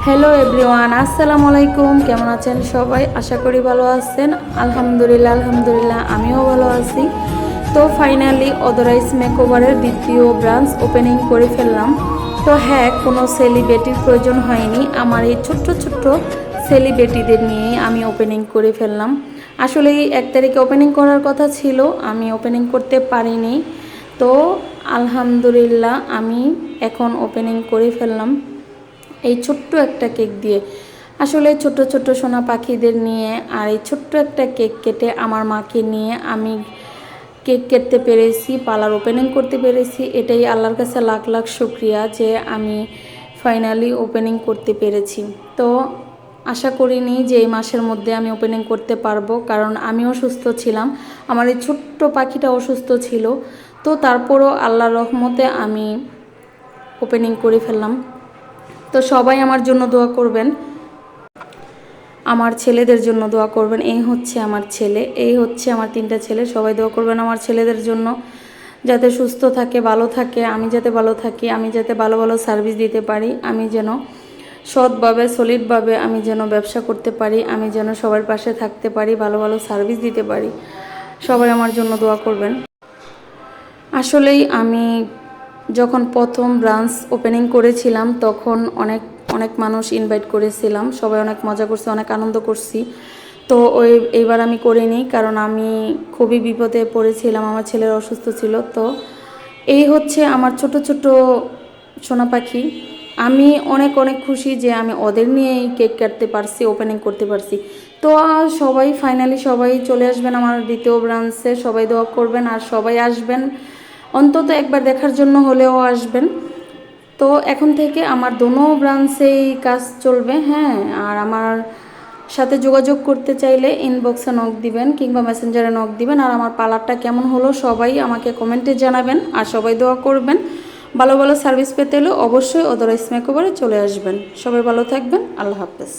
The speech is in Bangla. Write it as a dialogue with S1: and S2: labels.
S1: হ্যালো এভরিওয়ান, আসসালামু আলাইকুম। কেমন আছেন সবাই? আশা করি ভালো আছেন। আলহামদুলিল্লাহ আমিও ভালো আছি। তো ফাইনালি অথরাইজ মেকওভারের দ্বিতীয় ব্রাঞ্চ ওপেনিং করে ফেললাম। তো হ্যাঁ, কোনো সেলিব্রিটির প্রয়োজন হয়নি, আমার এই ছোট্ট ছোট্ট সেলিব্রিটিদের নিয়ে আমি ওপেনিং করে ফেললাম। আসলে 1 তারিখে ওপেনিং করার কথা ছিল, আমি ওপেনিং করতে পারিনি। তো আলহামদুলিল্লাহ আমি এখন ওপেনিং করে ফেললাম এই ছোট্ট একটা কেক দিয়ে। আসলে ছোট ছোট সোনা পাখিদের নিয়ে আর এই ছোট্ট একটা কেক কেটে আমার মাকে নিয়ে আমি কেক কাটতে পেরেছি, পার্লার ওপেনিং করতে পেরেছি। এটাই আল্লাহর কাছে লাখ লাখ শুকরিয়া যে আমি ফাইনালি ওপেনিং করতে পেরেছি। তো আশা করিনি যে এই মাসের মধ্যে আমি ওপেনিং করতে পারবো, কারণ আমিও অসুস্থ ছিলাম, আমার এই ছোট্ট পাখিটা অসুস্থ ছিল। তো তারপরও আল্লাহর রহমতে আমি ওপেনিং করে ফেললাম। তো সবাই আমার জন্য দোয়া করবেন, আমার ছেলেদের জন্য দোয়া করবেন। এই হচ্ছে আমার ছেলে, এই হচ্ছে আমার 3টা ছেলে। সবাই দোয়া করবেন আমার ছেলেদের জন্য, যাতে সুস্থ থাকে, ভালো থাকে, আমি যাতে ভালো থাকি, আমি যাতে ভালো ভালো সার্ভিস দিতে পারি, আমি যেন সৎভাবে সলিডভাবে আমি যেন ব্যবসা করতে পারি, আমি যেন সবার পাশে থাকতে পারি, ভালো ভালো সার্ভিস দিতে পারি। সবাই আমার জন্য দোয়া করবেন। আসলেই আমি যখন প্রথম ব্রাঞ্চ ওপেনিং করেছিলাম তখন অনেক অনেক মানুষ ইনভাইট করেছিলাম, সবাই অনেক মজা করছে, অনেক আনন্দ করছি। তো এইবার আমি করিনি, কারণ আমি খুবই বিপদে পড়েছিলাম, আমার ছেলের অসুস্থ ছিল। তো এই হচ্ছে আমার ছোট ছোট সোনা পাখি। আমি অনেক অনেক খুশি যে আমি ওদের নিয়েই কেক কাটতে পারছি, ওপেনিং করতে পারছি। তো সবাই ফাইনালি সবাই চলে আসবেন আমার দ্বিতীয় ব্রাঞ্চে, সবাই দোয়া করবেন আর সবাই আসবেন, অন্তত একবার দেখার জন্য হলেও আসবেন। তো এখন থেকে আমার দোনো ব্রাঞ্চেই কাজ চলবে। হ্যাঁ, আর আমার সাথে যোগাযোগ করতে চাইলে ইনবক্সে নক দিবেন কিংবা মেসেঞ্জারে নক দিবেন। আর আমার পার্লারটা কেমন হলো সবাই আমাকে কমেন্টে জানাবেন, আর সবাই দোয়া করবেন। ভালো ভালো সার্ভিস পেতে হলে অবশ্যই অথরাইজ মেকওভারে চলে আসবেন। সবাই ভালো থাকবেন। আল্লাহ হাফেজ।